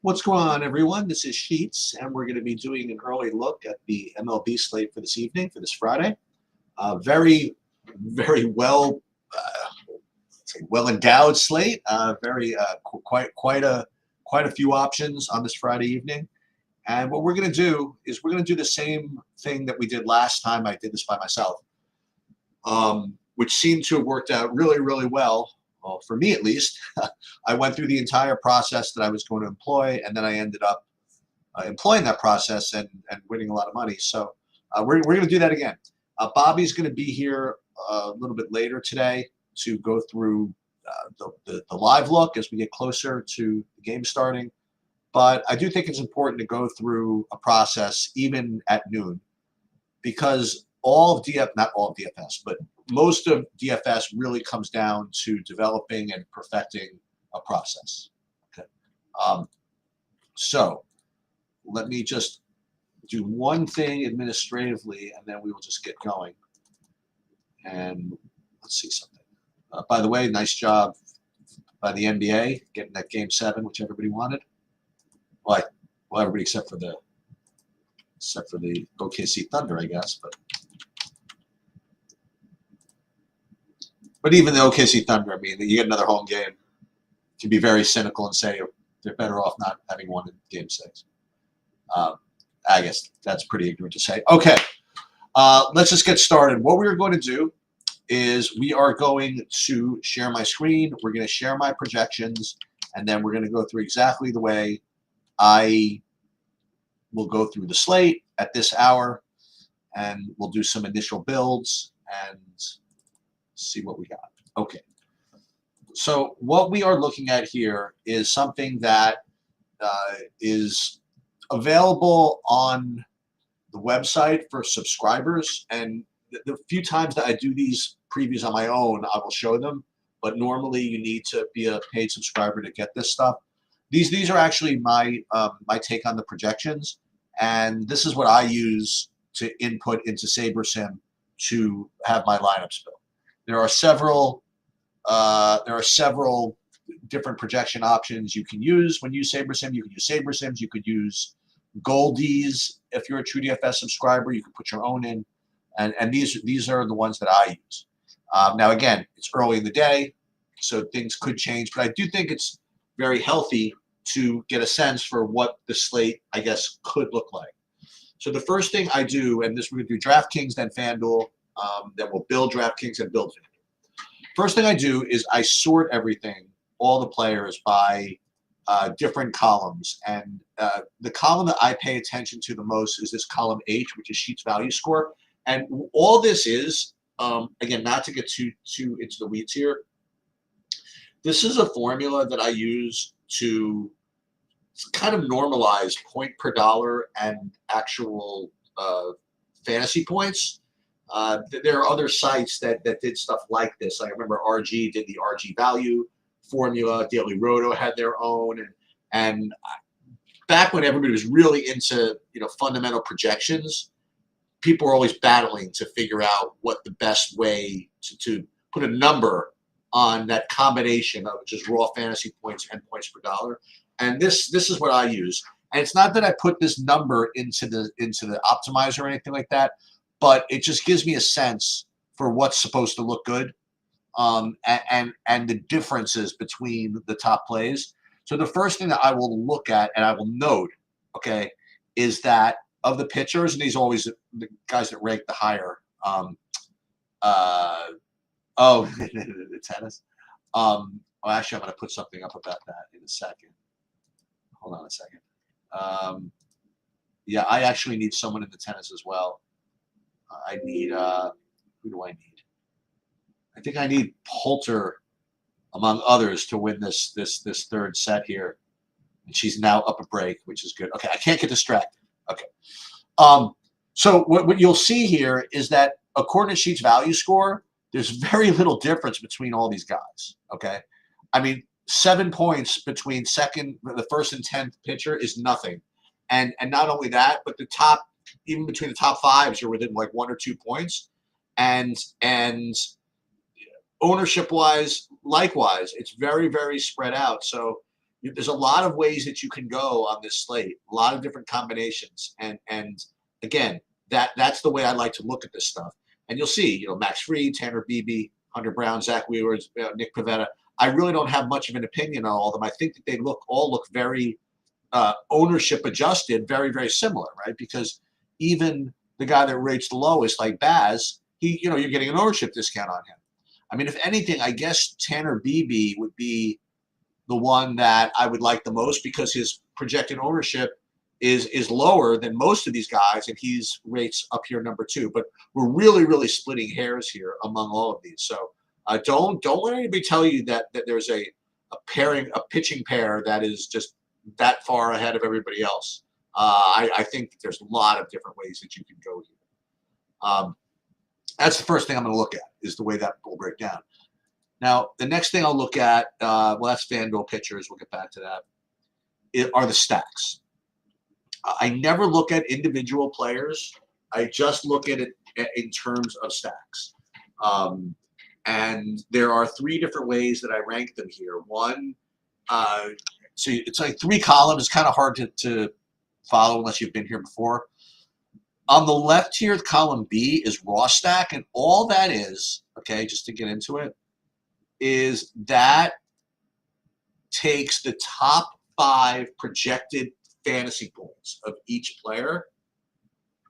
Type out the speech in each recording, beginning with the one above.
What's going on, everyone? This is Sheets, and we're going to be doing an early look at the MLB slate for this evening, for this Friday. Very well, well endowed slate. Quite a few options on this Friday evening. And what we're going to do is we're going to do the same thing that we did last time. I did this by myself, which seemed to have worked out really, really well. Well, for me at least. I went through the entire process that I was going to employ, and then I ended up employing that process and winning a lot of money. So we're going to do that again. Bobby's going to be here a little bit later today to go through the live look as we get closer to the game starting. But I do think it's important to go through a process even at noon, because not all of DFS, but most of DFS really comes down to developing and perfecting a process. Okay. So let me just do one thing administratively, and then we will just get going. And let's see something. By the way, nice job by the NBA getting that Game 7, which everybody wanted. Well, everybody except for the OKC Thunder, I guess. But even the OKC Thunder, I mean, you get another home game, you can be very cynical and say they're better off not having won in Game 6. I guess that's pretty ignorant to say. Okay, let's just get started. What we're going to do is we are going to share my screen. We're going to share my projections, and then we're going to go through exactly the way I will go through the slate at this hour, and we'll do some initial builds and see what we got. Okay. So what we are looking at here is something that is available on the website for subscribers. And the few times that I do these previews on my own, I will show them. But normally you need to be a paid subscriber to get this stuff. These are actually my take on the projections. And this is what I use to input into SaberSim to have my lineups built. There are several different projection options you can use when you use SaberSim. You can use SaberSims. You could use Goldies. If you're a TrueDFS subscriber, you can put your own in. And these are the ones that I use. Now, again, it's early in the day, so things could change. But I do think it's very healthy to get a sense for what the slate, I guess, could look like. So the first thing I do, and this we're going to do DraftKings, then FanDuel, then we'll build DraftKings and build FanDuel. First thing I do is I sort everything, all the players, by different columns. And the column that I pay attention to the most is this column H, which is Sheets Value Score. And all this is, again, not to get too into the weeds here, this is a formula that I use to kind of normalize point per dollar and actual fantasy points. There are other sites that did stuff like this. I remember RG did the RG value formula. Daily Roto had their own, and back when everybody was really into fundamental projections, people were always battling to figure out what the best way to put a number on that combination of just raw fantasy points and points per dollar. And this is what I use. And it's not that I put this number into the optimizer or anything like that, but it just gives me a sense for what's supposed to look good, and the differences between the top plays. So the first thing that I will look at and I will note, okay, is that of the pitchers, and these are always the guys that rank the higher. The tennis. Well, actually, I'm going to put something up about that in a second. Hold on a second. Yeah, I actually need someone in the tennis as well. I need who do I need? I think I need Poulter, among others, to win this third set here. And she's now up a break, which is good. Okay, I can't get distracted. Okay. So what you'll see here is that according to Sheets Value Score, there's very little difference between all these guys. Okay. I mean, 7 points between the first and 10th pitcher is nothing. And not only that, but even between the top fives, you're within like 1 or 2 points. And ownership wise, likewise, it's very, very spread out. So there's a lot of ways that you can go on this slate, a lot of different combinations. And again, that's the way I like to look at this stuff. And you'll see, Max Fried, Tanner Beebe, Hunter Brown, Zach Wheeler, Nick Pivetta. I really don't have much of an opinion on all of them. I think that they all look very ownership adjusted, very, very similar, right? Because even the guy that rates the lowest, like Baz, you're getting an ownership discount on him. I mean, if anything, I guess Tanner Beebe would be the one that I would like the most because his projected ownership is lower than most of these guys, and he's rates up here number 2. But we're really, really splitting hairs here among all of these. So don't let anybody tell you that there's a pitching pair that is just that far ahead of everybody else. I think that there's a lot of different ways that you can go here. That's the first thing I'm going to look at is the way that will break down. Now, the next thing I'll look at, that's FanDuel pitchers. We'll get back to that. Are the stacks. I never look at individual players. I just look at it in terms of stacks. And there are 3 different ways that I rank them here. One, so it's like 3 columns. It's kind of hard to follow unless you've been here before. On the left here, column B is raw stack, and all that is, okay, just to get into it, is that takes the top 5 projected fantasy points of each player,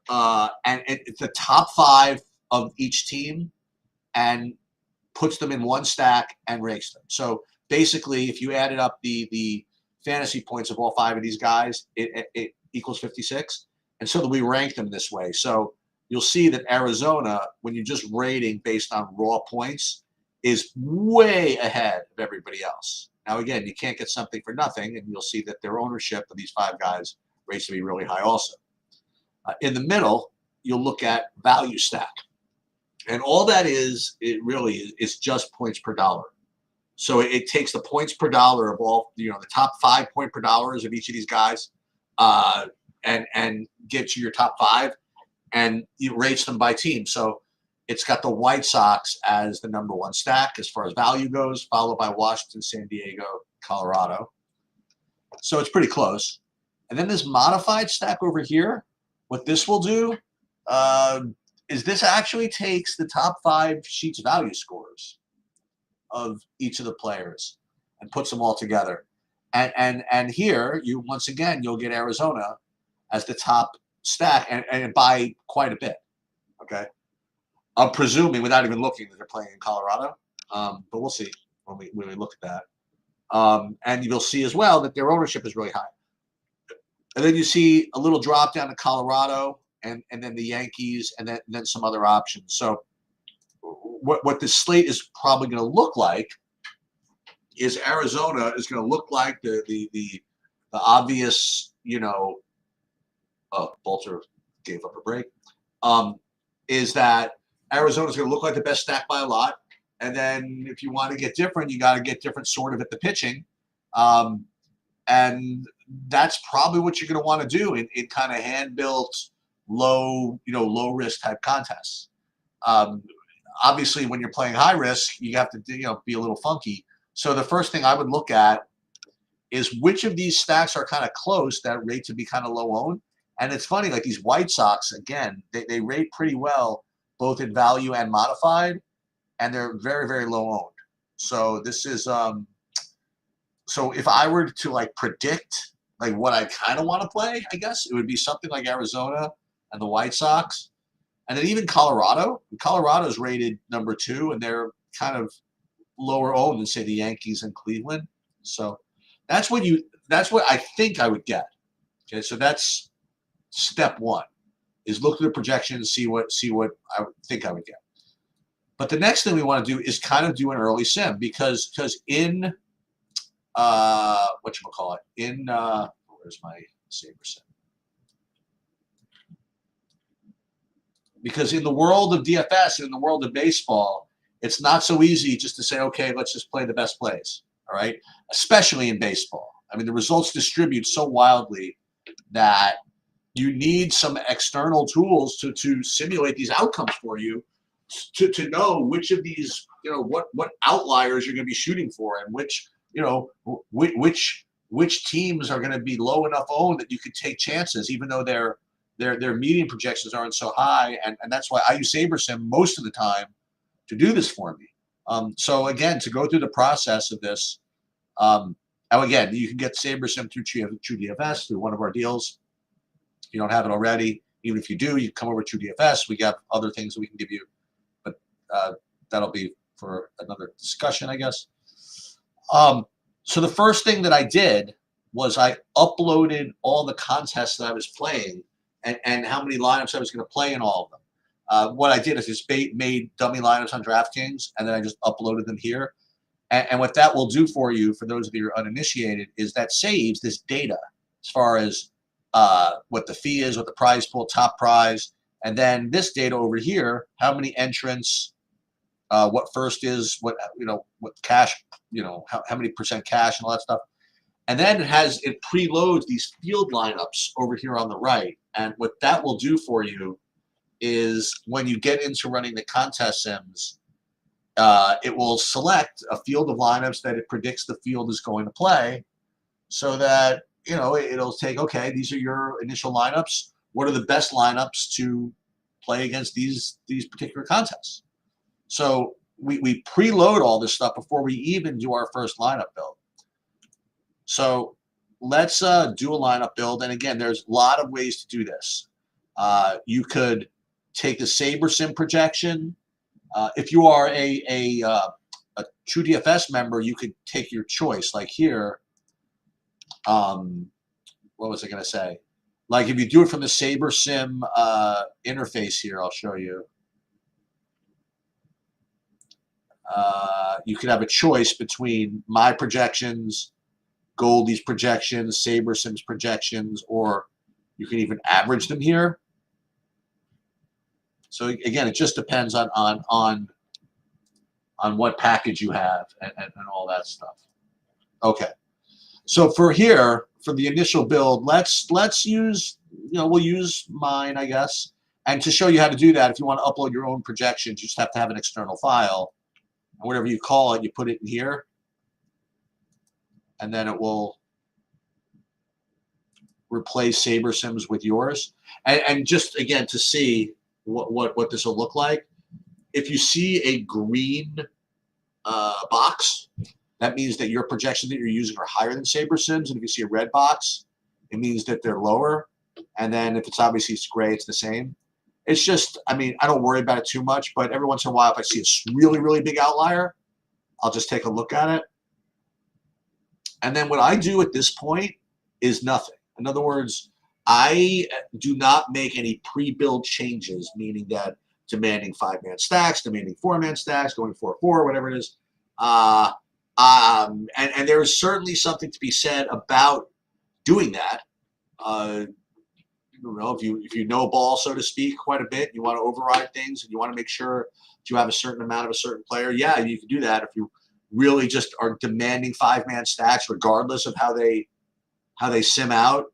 and it's the top 5 of each team, and puts them in one stack and ranks them. So basically, if you added up the fantasy points of all 5 of these guys, it equals 56. And so that we rank them this way. So you'll see that Arizona, when you're just rating based on raw points, is way ahead of everybody else. Now, again, you can't get something for nothing, and you'll see that their ownership of these 5 guys rates to be really high also. In the middle, you'll look at value stack. And all that is, it really is just points per dollar. So it takes the points per dollar of all, the top 5 point per dollars of each of these guys, and get you your top 5, and it rates them by team. So it's got the White Sox as the number 1 stack as far as value goes, followed by Washington, San Diego, Colorado. So it's pretty close. And then this modified stack over here, what this will do is this actually takes the top 5 sheets value scores of each of the players and puts them all together. And here, once again, you'll get Arizona as the top stack, and by quite a bit, okay? I'm presuming, without even looking, that they're playing in Colorado, but we'll see when we look at that. And you'll see as well that their ownership is really high. And then you see a little drop down to Colorado, and then the Yankees, and then some other options. So what this slate is probably going to look like is Arizona is going to look like the obvious, Bolter gave up a break, is that Arizona is going to look like the best stack by a lot. And then if you want to get different, you got to get different sort of at the pitching. And that's probably what you're going to want to do in kind of hand-built, low risk type contests. Obviously, when you're playing high risk, you have to be a little funky. So the first thing I would look at is which of these stacks are kind of close that rate to be kind of low owned. And it's funny, like these White Sox, again, they rate pretty well, both in value and modified, and they're very, very low owned. So this is, so if I were to like predict like what I kind of want to play, I guess it would be something like Arizona and the White Sox, and then even Colorado. Colorado's rated number 2, and they're kind of lower owned than say the Yankees and Cleveland. So that's what I think I would get. Okay, so that's step 1, is look at the projection and see what I would think I would get. But the next thing we want to do is kind of do an early sim because in whatchamacallit, where's my saber sim? Because in the world of DFS and in the world of baseball, it's not so easy just to say, okay, let's just play the best plays, all right? Especially in baseball. I mean, the results distribute so wildly that you need some external tools to simulate these outcomes for you, to know which of these, what outliers you're going to be shooting for, and which which teams are going to be low enough owned that you could take chances, even though their median projections aren't so high. And that's why I use SaberSim most of the time to do this for me. So again, to go through the process of this, and again, you can get SaberSim through TrueDFS through one of our deals. If you don't have it already, even if you do, you come over to TrueDFS. We got other things that we can give you, but that'll be for another discussion, I guess. So the first thing that I did was I uploaded all the contests that I was playing and how many lineups I was going to play in all of them. What I did is just made dummy lineups on DraftKings, and then I just uploaded them here. And what that will do for you, for those of you who are uninitiated, is that saves this data as far as what the fee is, what the prize pool, top prize, and then this data over here, how many entrants, what first is, what cash, how many percent cash and all that stuff. And then it preloads these field lineups over here on the right. And what that will do for you is when you get into running the contest sims, it will select a field of lineups that it predicts the field is going to play, so that it'll take, okay, these are your initial lineups. What are the best lineups to play against these particular contests? So we preload all this stuff before we even do our first lineup build. So let's do a lineup build. And again, there's a lot of ways to do this. You could take the SaberSim projection. If you are a TrueDFS member, you could take your choice. Like here, what was I going to say? Like if you do it from the SaberSim interface here, I'll show you. You could have a choice between my projections, Goldie's projections, SaberSim's projections, or you can even average them here. So again, it just depends on what package you have and all that stuff. Okay, so for the initial build, let's use we'll use mine, I guess. And to show you how to do that, if you want to upload your own projections, you just have to have an external file. Whatever you call it, you put it in here, and then it will replace SaberSim's with yours. And just again to see what this will look like, if you see a green box, that means that your projections that you're using are higher than SaberSim's, and if you see a red box, it means that they're lower. And then if it's obviously gray, it's the same. It's just, I mean, I don't worry about it too much, but every once in a while, if I see a really, really big outlier, I'll just take a look at it. And then what I do at this point is nothing. In other words, I do not make any pre-build changes, meaning that demanding 5-man stacks, demanding 4-man stacks, going 4-4, whatever it is. And there is certainly something to be said about doing that. If you know ball, so to speak, quite a bit, you want to override things, and you want to make sure that you have a certain amount of a certain player, yeah, you can do that. If you really just are demanding 5-man stacks, regardless of how they sim out,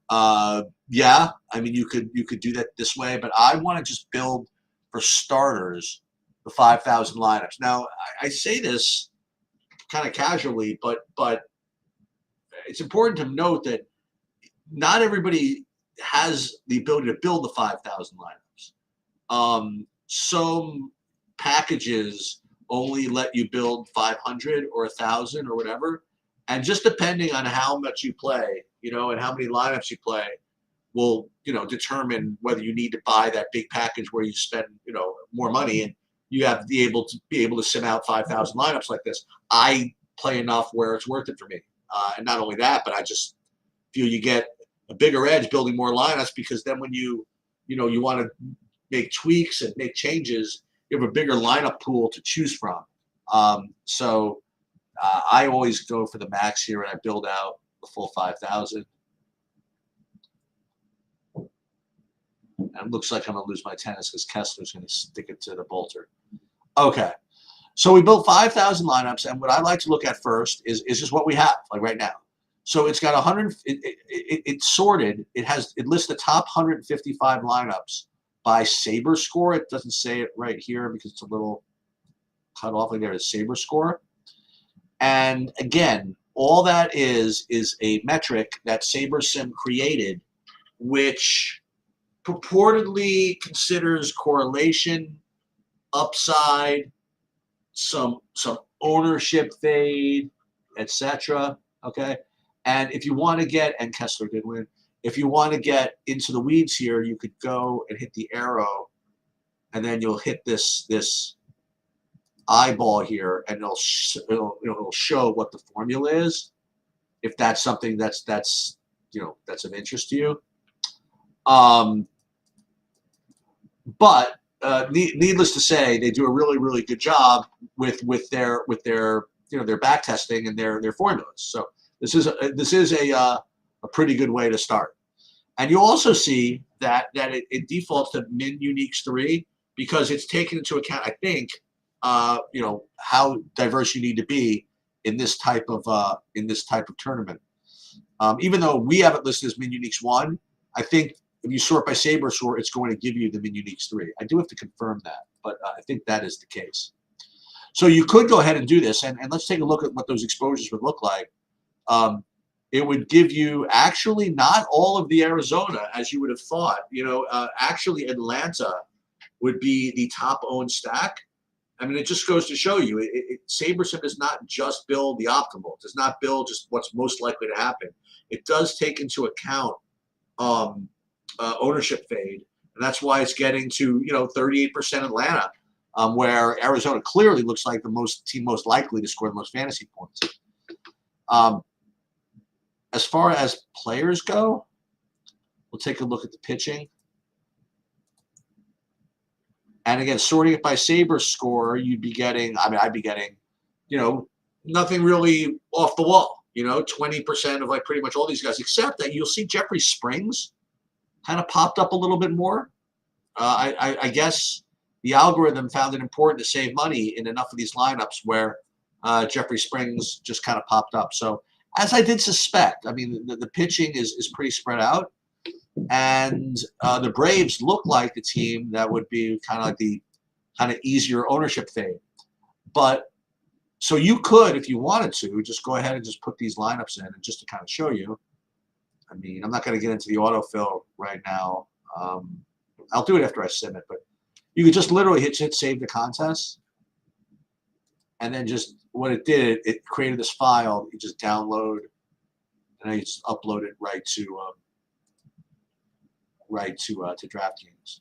yeah, I mean, you could do that this way. But I want to just build, for starters, the 5,000 lineups. Now, I say this kind of casually, but it's important to note that not everybody has the ability to build the 5,000 lineups. Some packages only let you build 500 or 1,000 or whatever, and just depending on how much you play, and how many lineups you play, will determine whether you need to buy that big package where you spend more money and you have to be able to sim out 5,000 lineups like this. I play enough where it's worth it for me, and not only that, but I just feel you get a bigger edge building more lineups, because then when you want to make tweaks and make changes, you have a bigger lineup pool to choose from. So I always go for the max here, and I build out the full 5,000. And it looks like I'm going to lose my tennis because Kessler's going to stick it to the bolter. Okay. So we built 5,000 lineups, and what I like to look at first is just what we have, like right now. So it's got 100. It's sorted. It lists the top 155 lineups by Saber score. It doesn't say it right here because it's a little cut off. Like there is Saber score. And again, all that is a metric that SaberSim created, which purportedly considers correlation, upside, some ownership fade, etc. Okay, and if you want to get, and Kessler did win. If you want to get into the weeds here, you could go and hit the arrow, and then you'll hit this eyeball here, and it'll show what the formula is, if that's something that's of interest to you. But needless to say, they do a really good job with their back testing and their formulas. So this is a pretty good way to start. And you also see that it defaults to min uniques 3 because it's taken into account, I think, how diverse you need to be in this type of tournament. Even though we have it listed as min uniques 1, I think if you sort by Saber sort, it's going to give you the min uniques 3. I do have to confirm that, but I think that is the case. So you could go ahead and do this, and let's take a look at what those exposures would look like. It would give you actually not all of the Arizona as you would have thought. Actually Atlanta would be the top owned stack. I mean, it just goes to show you, SaberSim does not just build the optimal. It does not build just what's most likely to happen. It does take into account ownership fade, and that's why it's getting to 38% Atlanta, where Arizona clearly looks like the team most likely to score the most fantasy points. As far as players go, we'll take a look at the pitching. And again, sorting it by Saber score, you'd be getting, I'd be getting, nothing really off the wall. 20% of like pretty much all these guys, except that you'll see Jeffrey Springs kind of popped up a little bit more. I guess the algorithm found it important to save money in enough of these lineups where Jeffrey Springs just kind of popped up. So as I did suspect, I mean, the pitching is pretty spread out. And the Braves look like the team that would be kind of like the kind of easier ownership fade. But so you could, if you wanted to, just go ahead and just put these lineups in, and just to kind of show you. I mean, I'm not going to get into the autofill right now. I'll do it after I sim it, but you could just literally hit save the contest, and then just what it did, it created this file. You just download, and then you just upload it right to DraftKings,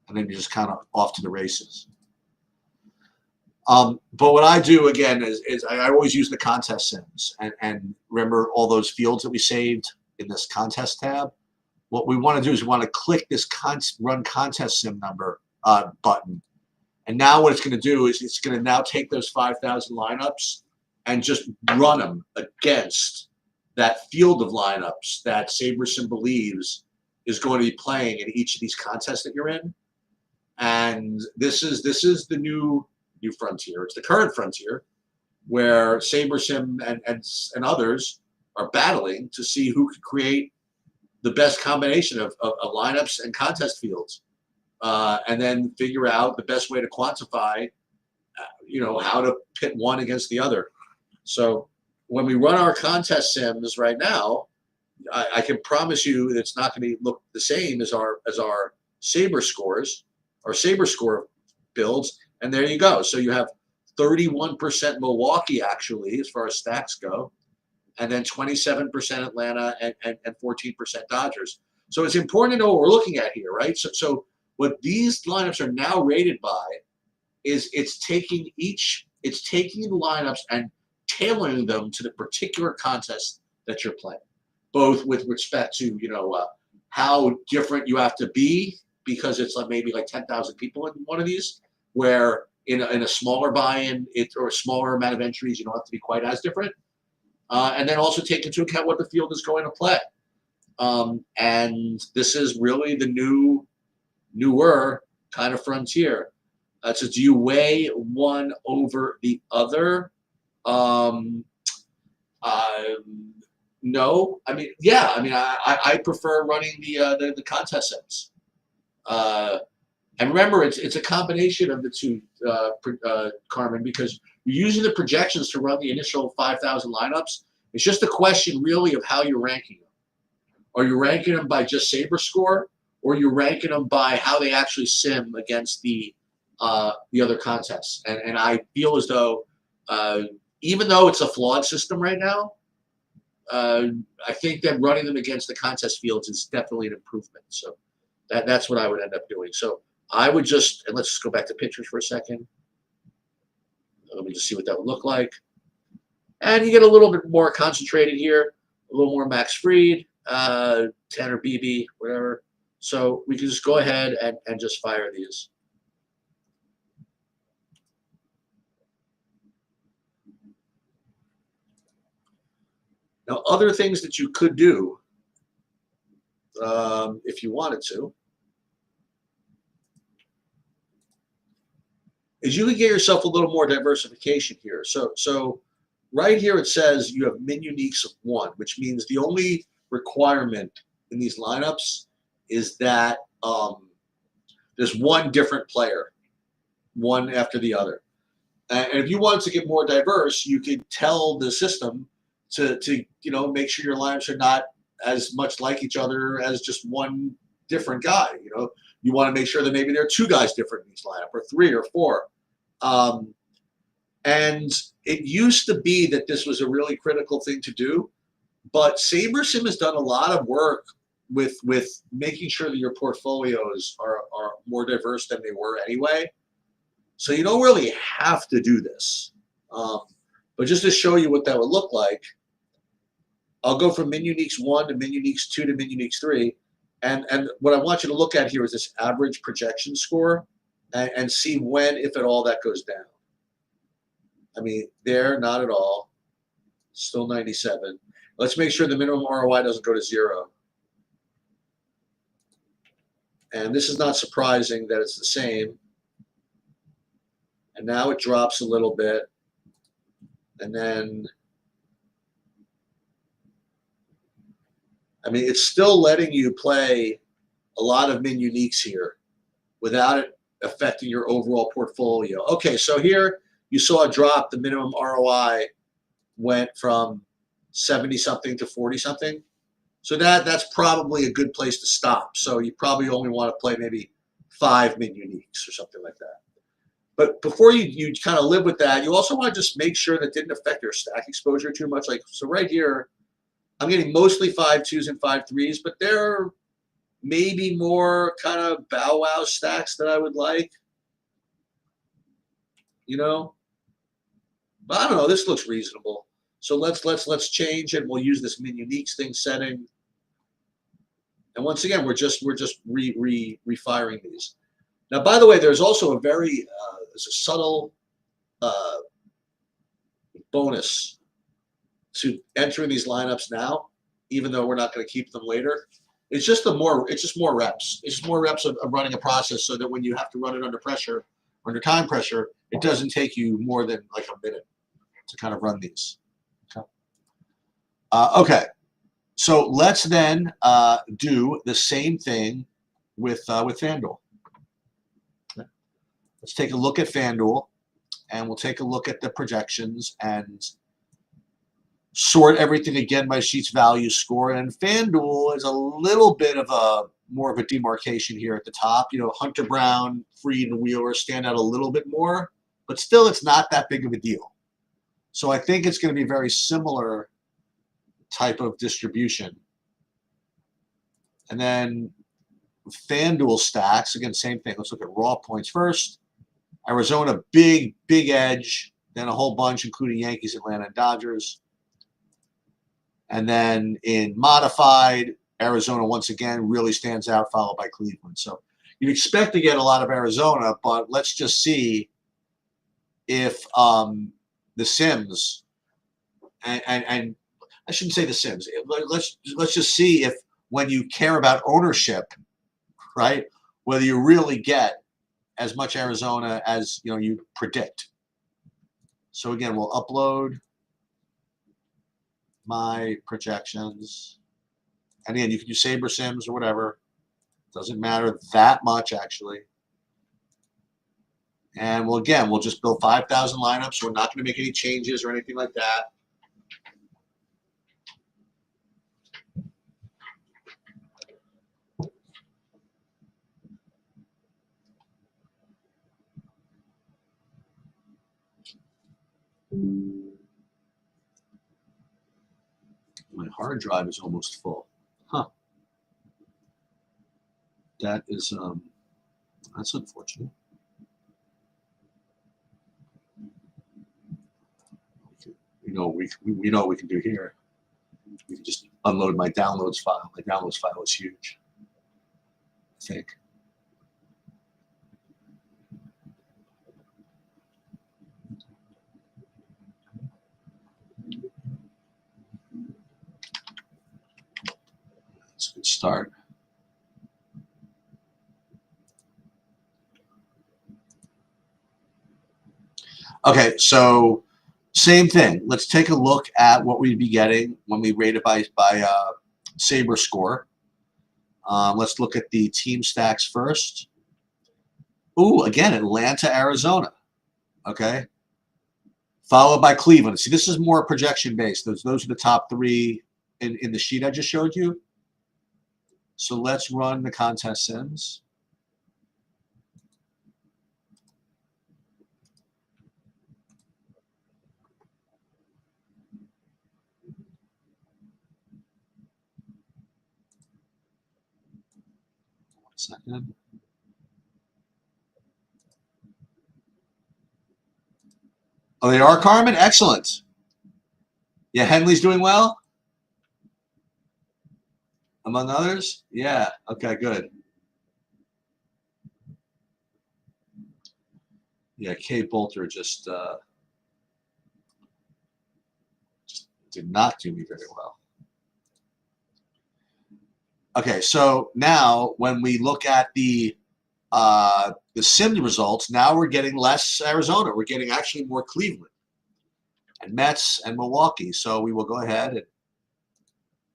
and then you're just kind of off to the races. But what I do again is I always use the contest sims, and remember all those fields that we saved in this contest tab. What we want to do is we want to click this run contest sim number button, and now what it's going to do is it's going to now take those 5,000 lineups and just run them against that field of lineups that SaberSim believes is going to be playing in each of these contests that you're in. And this is the new frontier. It's the current frontier where SaberSim and others are battling to see who could create the best combination of lineups and contest fields, and then figure out the best way to quantify, how to pit one against the other. So when we run our contest sims right now, I can promise you it's not going to look the same as our Saber scores, our Saber score builds. And there you go. So you have 31% Milwaukee actually, as far as stacks go, and then 27% Atlanta and 14% Dodgers. So it's important to know what we're looking at here, right? So what these lineups are now rated by is it's taking the lineups and tailoring them to the particular contest that you're playing, both with respect to how different you have to be, because it's like maybe like 10,000 people in one of these, where in a smaller buy-in or a smaller amount of entries, you don't have to be quite as different. And then also take into account what the field is going to play. And this is really the newer kind of frontier. So do you weigh one over the other? No. I mean, yeah. I mean, I prefer running the contest sims. And remember, it's a combination of the two, Carmen, because You're using the projections to run the initial 5,000 lineups. It's just a question, really, of how you're ranking them. Are you ranking them by just Saber score, or are you ranking them by how they actually sim against the other contests? And I feel as though, even though it's a flawed system right now, I think that running them against the contest fields is definitely an improvement. So that's what I would end up doing. So I would just, and let's just go back to pictures for a second. Let me just see what that would look like. And you get a little bit more concentrated here, a little more Max Fried, Tanner BB, whatever. So we can just go ahead and just fire these. Now, other things that you could do, if you wanted to, is you could get yourself a little more diversification here. So right here it says you have min uniques of 1, which means the only requirement in these lineups is that there's one different player, one after the other. And if you wanted to get more diverse, you could tell the system to make sure your lineups are not as much like each other as just one different guy. You want to make sure that maybe there are 2 guys different in each lineup, or 3 or 4. And it used to be that this was a really critical thing to do, but SaberSim has done a lot of work with making sure that your portfolios are more diverse than they were anyway. So you don't really have to do this. But just to show you what that would look like, I'll go from min uniques 1 to min uniques 2 to min uniques 3. And what I want you to look at here is this average projection score and see when, if at all, that goes down. I mean, there, not at all. Still 97. Let's make sure the minimum ROI doesn't go to 0. And this is not surprising that it's the same. And now it drops a little bit. And then, I mean, it's still letting you play a lot of min uniques here without it affecting your overall portfolio. Okay, so here you saw a drop. The minimum ROI went from 70-something to 40-something. So that's probably a good place to stop. So you probably only want to play maybe 5 min uniques or something like that. But before you kind of live with that, you also want to just make sure that didn't affect your stack exposure too much. Like, so right here, I'm getting mostly 5-2s and 5-3s, but there are maybe more kind of bow wow stacks that I would like. But I don't know. This looks reasonable. So let's change it. We'll use this min uniques thing setting. And once again, we're just refiring these. Now, by the way, there's also there's a subtle bonus to entering these lineups now, even though we're not going to keep them later. It's just more reps. It's just more reps of running a process, so that when you have to run it under pressure, under time pressure, it doesn't take you more than like a minute to kind of run these. Okay. So let's then do the same thing with FanDuel. Okay. Let's take a look at FanDuel, and we'll take a look at the projections and sort everything again by Sheets value score. And FanDuel is a little bit of more of a demarcation here at the top. Hunter Brown, Fried, and Wheeler stand out a little bit more, but still it's not that big of a deal. So I think it's going to be very similar type of distribution. And then FanDuel stacks, again, same thing. Let's look at raw points first. Arizona, big edge, then a whole bunch, including Yankees, Atlanta, and Dodgers. And then in modified, Arizona once again really stands out, followed by Cleveland. So you'd expect to get a lot of Arizona, but let's just see if the Sims and I shouldn't say the Sims. Let's just see if, when you care about ownership, right, whether you really get as much Arizona as you predict. So again, we'll upload my projections, and again, you can use Saber Sims or whatever. Doesn't matter that much, actually. And we'll just build 5,000 lineups. We're not going to make any changes or anything like that. My hard drive is almost full. Huh. That is, that's unfortunate. We know what we can do here. We can just unload my downloads file. My downloads file is huge, I think. That's a good start. Okay, so same thing. Let's take a look at what we'd be getting when we rate it by Saber score. Let's look at the team stacks first. Ooh, again, Atlanta, Arizona. Okay. Followed by Cleveland. See, this is more projection based. Those are the top three in the sheet I just showed you. So let's run the contest sims. Second. Oh, they are, Carmen? Excellent. Yeah, Henley's doing well? Among others? Yeah. Okay, good. Yeah, Kate Bolter just did not do me very well. Okay, so now when we look at the sim results, now we're getting less Arizona. We're getting actually more Cleveland and Mets and Milwaukee. So we will go ahead and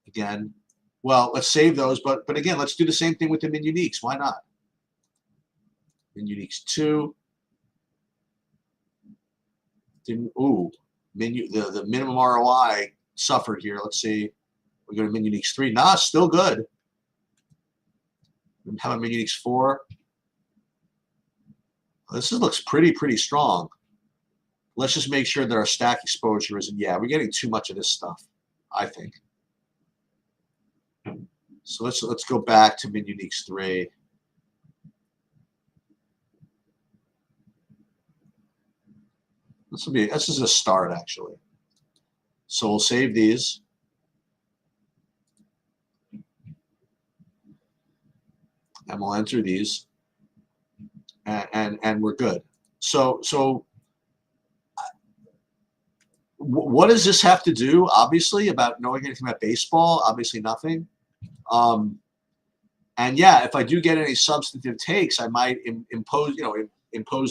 again, well, let's save those. But again, let's do the same thing with the min uniques. Why not? Min uniques 2. Ooh, the minimum ROI suffered here. Let's see. We go to min uniques 3. Nah, still good. How about min uniques 4? This looks pretty strong. Let's just make sure that our stack exposure isn't. Yeah, we're getting too much of this stuff, I think. So let's go back to min uniques 3. This is a start actually. So we'll save these. And we'll enter these. And we're good. So what does this have to do, obviously, about knowing anything about baseball? Obviously nothing. And yeah, if I do get any substantive takes, I might impose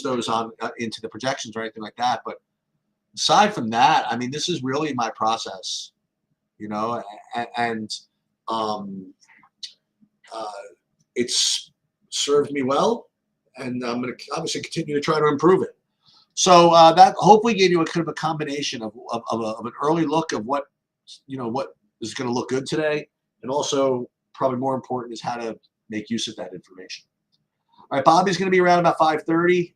those on into the projections or anything like that. But aside from that, I mean, this is really my process, and it's served me well, and I'm going to obviously continue to try to improve it. So that hopefully gave you a kind of a combination of an early look of what is going to look good today, and also probably more important is how to make use of that information. All right, Bobby's going to be around about 5:30.